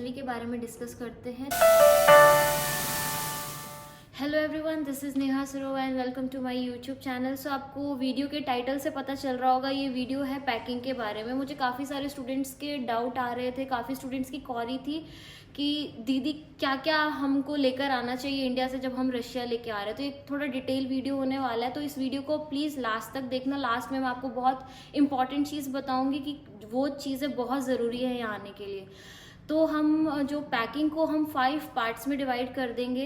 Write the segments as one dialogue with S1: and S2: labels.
S1: Stationery के बारे में डिस्कस करते हैं। Hello everyone, this is Neha Sarova and welcome to my YouTube channel. So आपको वीडियो के टाइटल से पता चल रहा होगा, ये वीडियो है पैकिंग के बारे में। मुझे काफ़ी सारे स्टूडेंट्स के डाउट आ रहे थे, काफ़ी स्टूडेंट्स की क्वेरी थी कि दीदी क्या क्या हमको लेकर आना चाहिए इंडिया से जब हम रशिया लेके आ रहे हैं। तो एक थोड़ा डिटेल वीडियो होने वाला है, तो इस वीडियो को प्लीज़ लास्ट तक देखना। लास्ट में मैं आपको बहुत इंपॉर्टेंट चीज़ बताऊंगी कि वो चीज़ें बहुत ज़रूरी है यहाँ आने के लिए। तो हम जो पैकिंग को हम 5 पार्ट्स में डिवाइड कर देंगे।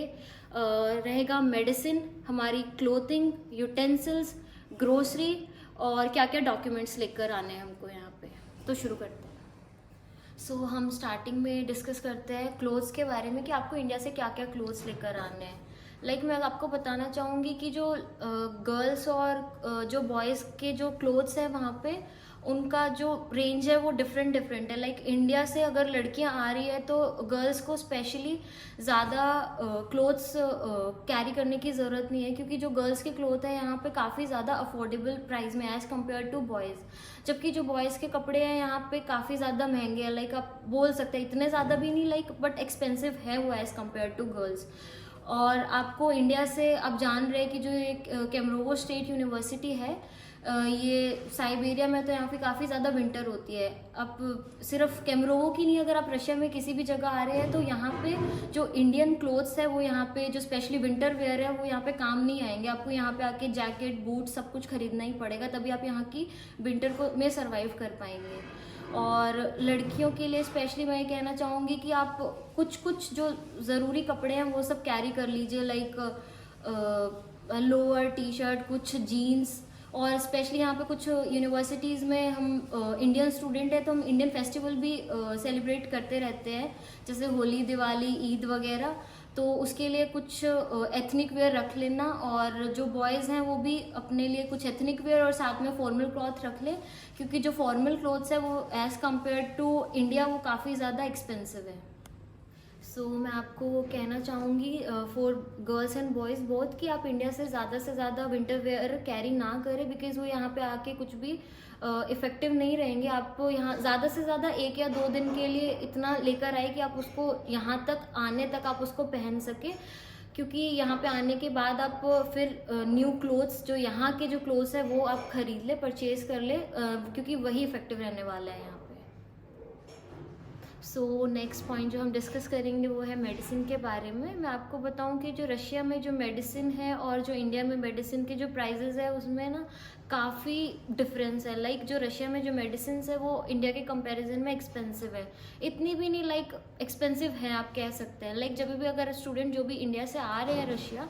S1: रहेगा मेडिसिन, हमारी क्लोथिंग, यूटेंसिल्स, ग्रोसरी और क्या क्या डॉक्यूमेंट्स लेकर आने हैं हमको यहाँ पे। तो शुरू करते हैं। सो हम स्टार्टिंग में डिस्कस करते हैं क्लोथ्स के बारे में कि आपको इंडिया से क्या क्या क्लोथ्स लेकर आने हैं। मैं आपको बताना चाहूँगी कि जो गर्ल्स और जो बॉयज़ के जो क्लोथ्स हैं वहाँ पे उनका जो रेंज है वो डिफरेंट है। इंडिया से अगर लड़कियां आ रही है तो गर्ल्स को स्पेशली ज़्यादा क्लोथ्स कैरी करने की ज़रूरत नहीं है, क्योंकि जो गर्ल्स के क्लोथ है यहाँ पे काफ़ी ज़्यादा अफोर्डेबल प्राइस में एज़ कम्पेयर टू बॉयज़। जबकि जो बॉयज़ के कपड़े हैं यहाँ पे काफ़ी ज़्यादा महंगे हैं। आप बोल सकते हैं इतने ज़्यादा भी नहीं बट एक्सपेंसिव है वो एज़ कम्पेयर टू गर्ल्स। और आपको इंडिया से आप जान रहे हैं कि जो एक केमरोवो स्टेट यूनिवर्सिटी है, ये साइबेरिया में, तो यहाँ पे काफ़ी ज़्यादा विंटर होती है। अब सिर्फ केमरोवो की नहीं, अगर आप रशिया में किसी भी जगह आ रहे हैं तो यहाँ पे जो इंडियन क्लोथ्स है वो यहाँ पे जो स्पेशली विंटर वेयर है वो यहाँ पे काम नहीं आएंगे। आपको यहाँ पे आके जैकेट, बूट सब कुछ खरीदना ही पड़ेगा, तभी आप यहाँ की विंटर को में सर्वाइव कर पाएंगे। और लड़कियों के लिए स्पेशली मैं ये कहना चाहूँगी कि आप कुछ जो ज़रूरी कपड़े हैं वो सब कैरी कर लीजिए, लोअर, टी शर्ट, कुछ जीन्स। और स्पेशली यहाँ पे कुछ यूनिवर्सिटीज़ में हम इंडियन स्टूडेंट है तो हम इंडियन फेस्टिवल भी सेलिब्रेट करते रहते हैं, जैसे होली, दिवाली, ईद वगैरह। तो उसके लिए कुछ एथनिक वेयर रख लेना। और जो बॉयज़ हैं वो भी अपने लिए कुछ एथनिक वेयर और साथ में फॉर्मल क्लॉथ रख लें, क्योंकि जो फॉर्मल क्लॉथ्स है वो एज़ कम्पेयर टू इंडिया वो काफ़ी ज़्यादा एक्सपेंसिव है। सो मैं आपको कहना चाहूँगी for girls and boys both कि आप इंडिया से ज़्यादा विंटर वेयर कैरी ना करें, बिकॉज़ वो यहाँ पे आके कुछ भी इफ़ेक्टिव नहीं रहेंगे। आपको यहाँ ज़्यादा से ज़्यादा 1 या 2 दिन के लिए इतना लेकर आए कि आप उसको यहाँ तक आने तक आप उसको पहन सके, क्योंकि यहाँ पे आने के बाद आप फिर न्यू क्लोथ्स, जो यहाँ के जो क्लोथ्स है वो आप खरीद ले, परचेज कर ले, क्योंकि वही इफ़ेक्टिव रहने वाला है यहाँ पे। सो नेक्स्ट पॉइंट जो हम डिस्कस करेंगे वो है मेडिसिन के बारे में। मैं आपको बताऊं कि जो रशिया में जो मेडिसिन है और जो इंडिया में मेडिसिन के जो प्राइजेस है उसमें ना काफ़ी डिफरेंस है। जो रशिया में जो मेडिसिन है वो इंडिया के कंपैरिजन में एक्सपेंसिव है, इतनी भी नहीं, एक्सपेंसिव है आप कह सकते हैं। जब भी अगर स्टूडेंट जो भी इंडिया से आ रहे हैं रशिया,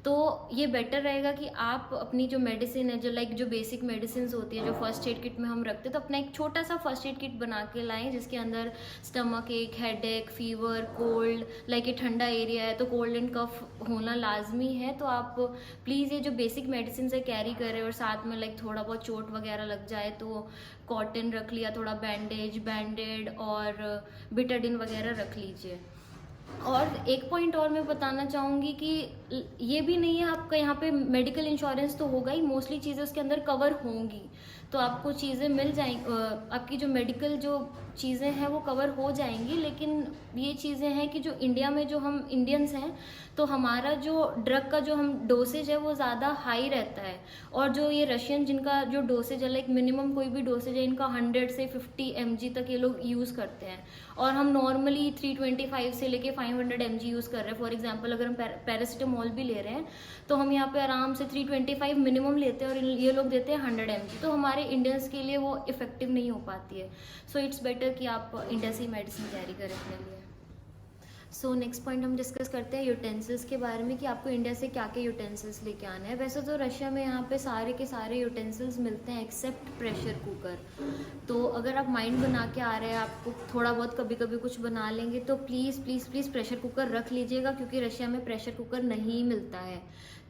S1: तो ये बेटर रहेगा कि आप अपनी जो मेडिसिन है, जो बेसिक मेडिसिन होती है जो फर्स्ट एड किट में हम रखते हैं, तो अपना एक छोटा सा फर्स्ट एड किट बना के लाएं, जिसके अंदर स्टमक एक, हेड एक, फीवर, कोल्ड, ये ठंडा एरिया है तो कोल्ड एंड कफ होना लाजमी है। तो आप प्लीज़ ये जो बेसिक मेडिसिन है कैरी करें, और साथ में थोड़ा बहुत चोट वगैरह लग जाए तो कॉटन रख लिया, थोड़ा बैंडेज, बैंडेड और बिटाडिन वगैरह रख लीजिए। और एक पॉइंट और मैं बताना चाहूँगी कि ये भी नहीं है, आपका यहाँ पे मेडिकल इंश्योरेंस तो होगा ही, मोस्टली चीज़ें उसके अंदर कवर होंगी, तो आपको चीज़ें मिल जाएंगी, आपकी जो मेडिकल जो चीज़ें हैं वो कवर हो जाएंगी। लेकिन ये चीज़ें हैं कि जो इंडिया में जो हम इंडियंस हैं तो हमारा जो ड्रग का जो हम डोसेज है वो ज़्यादा हाई रहता है, और जो ये रशियन जिनका जो डोसेज है, मिनिमम कोई भी डोसेज है इनका 100 से 50 mg तक ये लोग यूज़ करते हैं, और हम नॉर्मली 325 से लेके 500 mg यूज़ कर रहे हैं। फॉर एग्जांपल अगर हम पैरासिटामोल भी ले रहे हैं तो हम यहाँ पे आराम से 325 मिनिमम लेते हैं, और ये लोग देते हैं 100 mg, तो हमारे इंडियंस के लिए वो इफेक्टिव नहीं हो पाती है। सो इट्स बेटर कि आप इंडिया से ही मेडिसिन कैरी करें अपने लिए। सो नेक्स्ट पॉइंट हम डिस्कस करते हैं यूटेंसिल्स के बारे में कि आपको इंडिया से क्या क्या यूटेंसिल्स लेके आना है। वैसे तो रशिया में यहाँ पे सारे के सारे यूटेंसिल्स मिलते हैं एक्सेप्ट प्रेशर कुकर। तो अगर आप माइंड बना के आ रहे हैं, आपको थोड़ा बहुत कभी कभी कुछ बना लेंगे, तो please please please pressure cooker रख लीजिएगा, क्योंकि रशिया में प्रेशर कुकर नहीं मिलता है।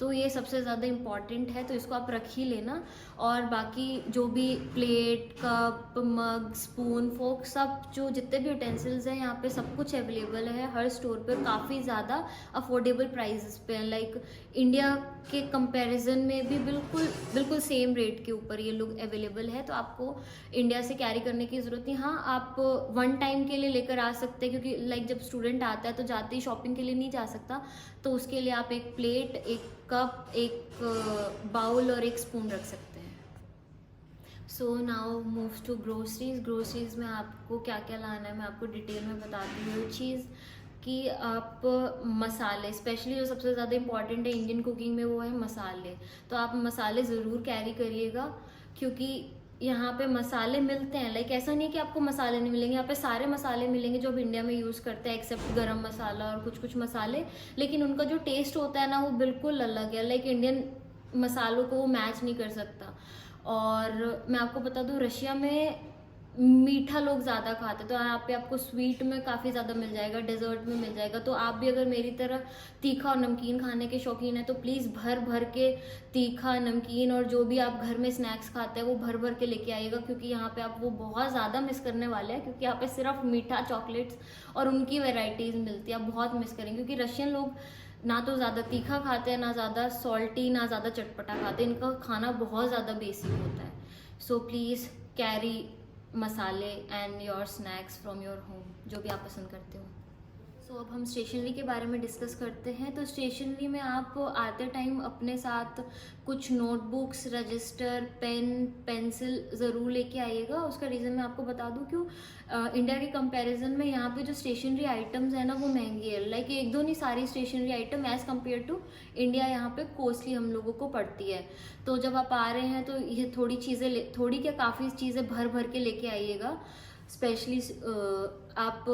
S1: तो ये सबसे ज़्यादा इम्पॉर्टेंट है, तो इसको आप रख ही लेना। और बाकी जो भी प्लेट, कप, मग, स्पून, फोक, सब जो जितने भी यूटेंसिल्स हैं यहाँ पे सब कुछ अवेलेबल है, हर हर स्टोर पर काफ़ी ज़्यादा अफोर्डेबल प्राइसेस पे हैं। लाइक इंडिया के कंपैरिजन में भी बिल्कुल बिल्कुल सेम रेट के ऊपर ये लोग अवेलेबल है। तो आपको इंडिया से कैरी करने की ज़रूरत नहीं। हाँ, आप वन टाइम के लिए लेकर आ सकते हैं, क्योंकि लाइक जब स्टूडेंट आता है तो जाते ही शॉपिंग के लिए नहीं जा सकता, तो उसके लिए आप एक प्लेट, एक कप, एक बाउल और एक स्पून रख सकते हैं। So now move to groceries. Groceries में आपको क्या क्या लाना है मैं आपको डिटेल में बताती हूँ। चीज़ कि आप मसाले, स्पेशली जो सबसे ज़्यादा इंपॉर्टेंट है इंडियन कुकिंग में वो है मसाले। तो आप मसाले ज़रूर कैरी करिएगा, क्योंकि यहाँ पे मसाले मिलते हैं। लाइक ऐसा नहीं है कि आपको मसाले नहीं मिलेंगे, यहाँ पे सारे मसाले मिलेंगे जो आप इंडिया में यूज़ करते हैं, एक्सेप्ट गरम मसाला और कुछ कुछ मसाले। लेकिन उनका जो टेस्ट होता है ना वो बिल्कुल अलग है। लाइक इंडियन मसालों को वो मैच नहीं कर सकता। और मैं आपको बता दूं, रशिया में मीठा लोग ज़्यादा खाते हैं, तो यहाँ पे आपको स्वीट में काफ़ी ज़्यादा मिल जाएगा, डेजर्ट में मिल जाएगा। तो आप भी अगर मेरी तरह तीखा और नमकीन खाने के शौकीन है तो प्लीज़ भर भर के तीखा, नमकीन और जो भी आप घर में स्नैक्स खाते हैं वो भर भर के लेके आइएगा, क्योंकि यहाँ पे आप वो बहुत ज़्यादा मिस करने वाले हैं। क्योंकि यहाँ पे सिर्फ मीठा, चॉकलेट्स और उनकी वेराइटीज़ मिलती है, आप बहुत मिस करेंगे। क्योंकि रशियन लोग ना तो ज़्यादा तीखा खाते हैं, ना ज़्यादा सॉल्टी, ना ज़्यादा चटपटा खाते हैं। इनका खाना बहुत ज़्यादा बेसिक होता है। सो प्लीज़ कैरी मसाले and your snacks from your home, जो भी आप पसंद करते हो। सो अब हम स्टेशनरी के बारे में डिस्कस करते हैं। तो स्टेशनरी में आप आते टाइम अपने साथ कुछ नोटबुक्स, रजिस्टर, पेन, पेंसिल ज़रूर लेके आइएगा। उसका रीज़न मैं आपको बता दूं क्यों। इंडिया के कंपैरिजन में यहाँ पे जो स्टेशनरी आइटम्स है ना वो महंगी है। लाइक एक दो नहीं, सारी stationery item as compared to India यहाँ पे कॉस्टली हम लोगों को पड़ती है। तो जब आप आ रहे हैं तो ये थोड़ी चीज़ें, थोड़ी क्या काफ़ी चीज़ें भर भर के लेके आइएगा। स्पेशली आप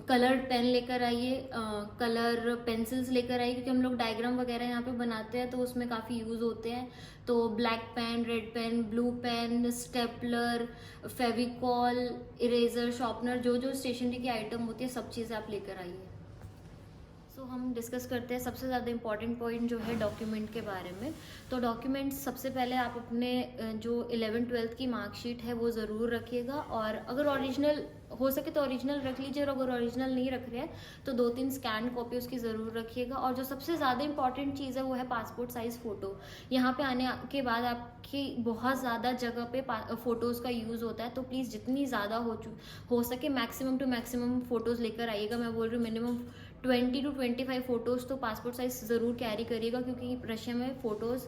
S1: कलर्ड पेन लेकर आइए, कलर पेंसिल्स लेकर आइए, क्योंकि हम लोग डायग्राम वगैरह यहाँ पे बनाते हैं तो उसमें काफ़ी यूज़ होते हैं। तो black pen, red pen, blue pen, stapler, Fevicol, eraser, sharpener, जो जो स्टेशनरी की आइटम होती है सब चीज़ें आप लेकर आइए। सो हम डिस्कस करते हैं सबसे ज़्यादा इंपॉर्टेंट पॉइंट जो है डॉक्यूमेंट के बारे में। तो डॉक्यूमेंट्स सबसे पहले आप अपने जो 11th-12th की मार्कशीट है वो ज़रूर रखिएगा। और अगर ओरिजिनल हो सके तो ओरिजिनल रख लीजिए, और अगर ओरिजिनल नहीं रख रहे हैं तो 2-3 स्कैन कॉपी उसकी ज़रूर रखिएगा। और जो सबसे ज़्यादा इंपॉर्टेंट चीज़ है वो है पासपोर्ट साइज़ फ़ोटो। यहाँ पे आने के बाद आपकी बहुत ज़्यादा जगह पे फ़ोटोज़ का यूज़ होता है, तो प्लीज़ जितनी ज़्यादा हो सके मैक्सिमम टू मैक्सिमम फ़ोटोज़ लेकर आइएगा। मैं बोल रही हूँ मिनिमम 20 to 25 फ़ोटोज़ तो पासपोर्ट साइज़ ज़रूर कैरी करिएगा, क्योंकि रशिया में फ़ोटोज़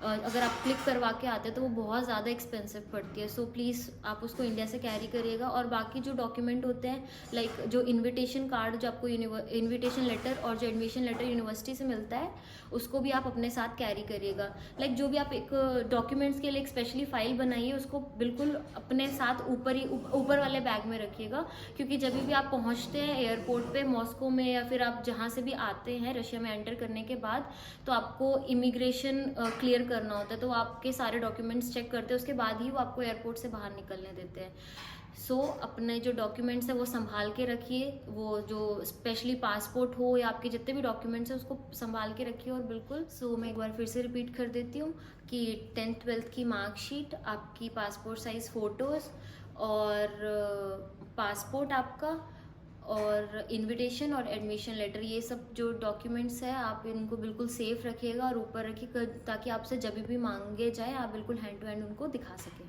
S1: अगर आप क्लिक करवा के आते हैं तो वो बहुत ज़्यादा एक्सपेंसिव पड़ती है। सो प्लीज़ आप उसको इंडिया से कैरी करिएगा। और बाकी जो डॉक्यूमेंट होते हैं, लाइक जो इनविटेशन कार्ड, जो आपको इनविटेशन लेटर और जो एडमिशन लेटर यूनिवर्सिटी से मिलता है, उसको भी आप अपने साथ कैरी करिएगा। लाइक जो भी आप एक डॉक्यूमेंट्स के लिए एक स्पेशली फ़ाइल बनाइए उसको बिल्कुल अपने साथ ऊपर वाले बैग में रखिएगा। क्योंकि जब भी आप पहुँचते हैं एयरपोर्ट पर मॉस्को में, या फिर आप जहाँ से भी आते हैं रशिया में एंटर करने के बाद, तो आपको इमिग्रेशन क्लियर करना होता है। तो आपके सारे डॉक्यूमेंट्स चेक करते हैं, उसके बाद ही वो आपको एयरपोर्ट से बाहर निकलने देते हैं। सो अपने जो डॉक्यूमेंट्स है वो संभाल के रखिए। वो जो स्पेशली पासपोर्ट हो या आपके जितने भी डॉक्यूमेंट्स हैं उसको संभाल के रखिए। और बिल्कुल मैं एक बार फिर से रिपीट कर देती हूँ कि 10th-12th की मार्कशीट, आपकी पासपोर्ट साइज़ फ़ोटोज़ और पासपोर्ट आपका, और इनविटेशन और एडमिशन लेटर, ये सब जो डॉक्यूमेंट्स है आप इनको बिल्कुल सेफ रखिएगा और ऊपर रखिए, ताकि आपसे जब भी मांगे जाए आप बिल्कुल हैंड टू हैंड उनको दिखा सकें।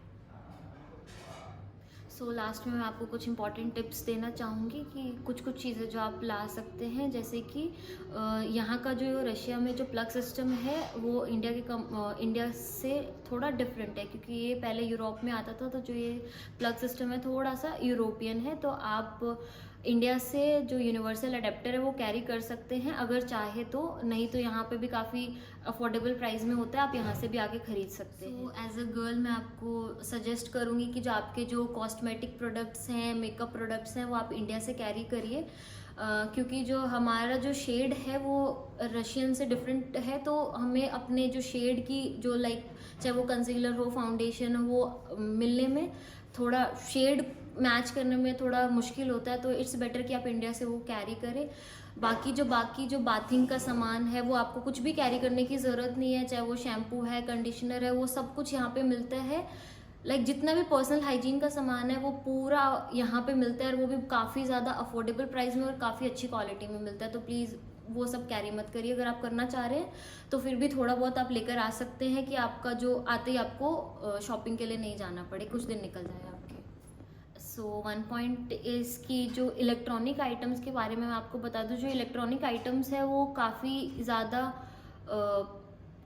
S1: लास्ट में मैं आपको कुछ इंपॉर्टेंट टिप्स देना चाहूँगी कि कुछ कुछ चीज़ें जो आप ला सकते हैं, जैसे कि यहाँ का जो रशिया में जो प्लग सिस्टम है वो इंडिया से थोड़ा डिफरेंट है, क्योंकि ये पहले यूरोप में आता था। तो जो ये प्लग सिस्टम है थोड़ा सा यूरोपियन है। तो आप इंडिया से जो यूनिवर्सल अडेप्टर है वो कैरी कर सकते हैं अगर चाहे तो, नहीं तो यहाँ पे भी काफ़ी अफोर्डेबल प्राइस में होता है, आप यहाँ से भी आके ख़रीद सकते हैं। एज अ गर्ल मैं आपको सजेस्ट करूँगी कि जो आपके जो कॉस्मेटिक प्रोडक्ट्स हैं, मेकअप प्रोडक्ट्स हैं, वो आप इंडिया से कैरी करिए। क्योंकि जो हमारा जो शेड है वो रशियन से डिफरेंट है, तो हमें अपने जो शेड की जो लाइक चाहे वो कंसीलर हो, फाउंडेशन हो, वो मिलने में थोड़ा शेड मैच करने में थोड़ा मुश्किल होता है। तो इट्स बेटर कि आप इंडिया से वो कैरी करें। बाकी जो बाथिंग का सामान है वो आपको कुछ भी कैरी करने की ज़रूरत नहीं है, चाहे वो शैम्पू है, कंडीशनर है, वो सब कुछ यहाँ पे मिलता है लाइक जितना भी पर्सनल हाइजीन का सामान है वो पूरा यहाँ पे मिलता है, और वो भी काफ़ी ज़्यादा अफोर्डेबल प्राइस में और काफ़ी अच्छी क्वालिटी में मिलता है। तो प्लीज़ वो सब कैरी मत करिए। अगर आप करना चाह रहे हैं तो फिर भी थोड़ा बहुत आप लेकर आ सकते हैं कि आपका जो आते ही आपको शॉपिंग के लिए नहीं जाना पड़े, कुछ दिन निकल जाए आपके। सो वन पॉइंट इज़ कि जो इलेक्ट्रॉनिक आइटम्स के बारे में मैं आपको बता दूं, जो इलेक्ट्रॉनिक आइटम्स है वो काफ़ी ज़्यादा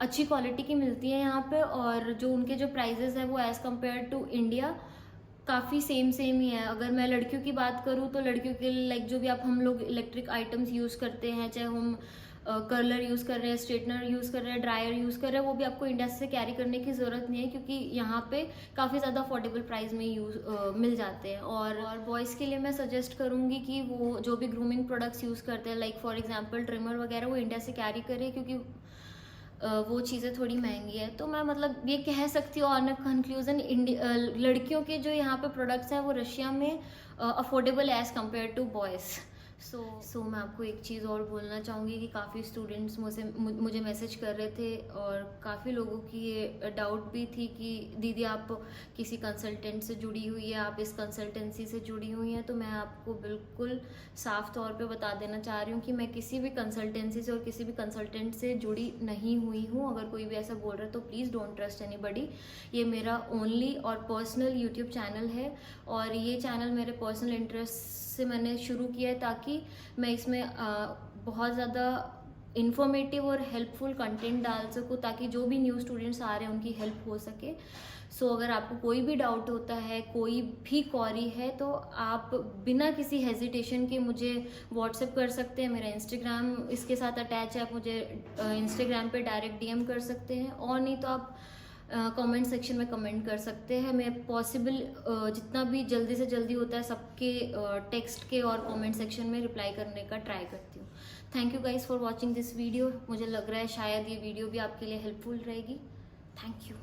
S1: अच्छी क्वालिटी की मिलती है यहाँ पे, और जो उनके जो प्राइजेस है वो एज़ कम्पेयर टू इंडिया काफ़ी सेम ही है। अगर मैं लड़कियों की बात करूँ तो लड़कियों के लिए लाइक जो भी आप हम लोग इलेक्ट्रिक आइटम्स यूज़ करते हैं, चाहे हम कर्लर यूज़ कर रहे हैं, स्ट्रेटनर यूज़ कर रहे हैं, ड्रायर यूज़ कर रहे हैं, वो भी आपको इंडिया से कैरी करने की ज़रूरत नहीं है, क्योंकि यहाँ पे काफ़ी ज़्यादा अफोर्डेबल प्राइस में मिल जाते हैं। और बॉयज़ के लिए मैं सजेस्ट करूँगी कि वो जो भी ग्रूमिंग प्रोडक्ट्स यूज़ करते हैं, लाइक फॉर एग्जांपल ट्रिमर वगैरह, वो इंडिया से कैरी करें, क्योंकि वो चीज़ें थोड़ी महंगी है। तो मैं मतलब ये कह सकती हूँ ऑन कंक्लूजन, लड़कियों के जो यहाँ पे प्रोडक्ट्स हैं वो रशिया में affordable as compared to boys. So मैं आपको एक चीज़ और बोलना चाहूँगी कि काफ़ी स्टूडेंट्स मुझे मैसेज कर रहे थे, और काफ़ी लोगों की ये डाउट भी थी कि दीदी आप किसी कंसल्टेंट से जुड़ी हुई है, आप इस कंसल्टेंसी से जुड़ी हुई हैं। तो मैं आपको बिल्कुल साफ तौर पे बता देना चाह रही हूँ कि मैं किसी भी कंसल्टेंसी से और किसी भी कंसल्टेंट से जुड़ी नहीं हुई हूँ। अगर कोई भी ऐसा बोल रहा है तो प्लीज़ डोंट ट्रस्ट एनीबडी। ये मेरा ओनली और पर्सनल यूट्यूब चैनल है, और ये चैनल मेरे पर्सनल इंटरेस्ट से मैंने शुरू किया है ताकि मैं इसमें बहुत ज़्यादा इन्फॉर्मेटिव और हेल्पफुल कंटेंट डाल सकूँ, ताकि जो भी न्यू स्टूडेंट्स आ रहे हैं उनकी हेल्प हो सके। सो अगर आपको कोई भी डाउट होता है, कोई भी क्वेरी है, तो आप बिना किसी हेजिटेशन के मुझे व्हाट्सएप कर सकते हैं। मेरा इंस्टाग्राम इसके साथ अटैच है, आप मुझे इंस्टाग्राम पे डायरेक्ट डीएम कर सकते हैं, और नहीं तो आप कमेंट सेक्शन में कमेंट कर सकते हैं। मैं पॉसिबल जितना भी जल्दी से जल्दी होता है सबके टेक्स्ट के और कमेंट सेक्शन में रिप्लाई करने का ट्राई करती हूँ। Thank you guys for watching this video. मुझे लग रहा है शायद ये वीडियो भी आपके लिए हेल्पफुल रहेगी। Thank you.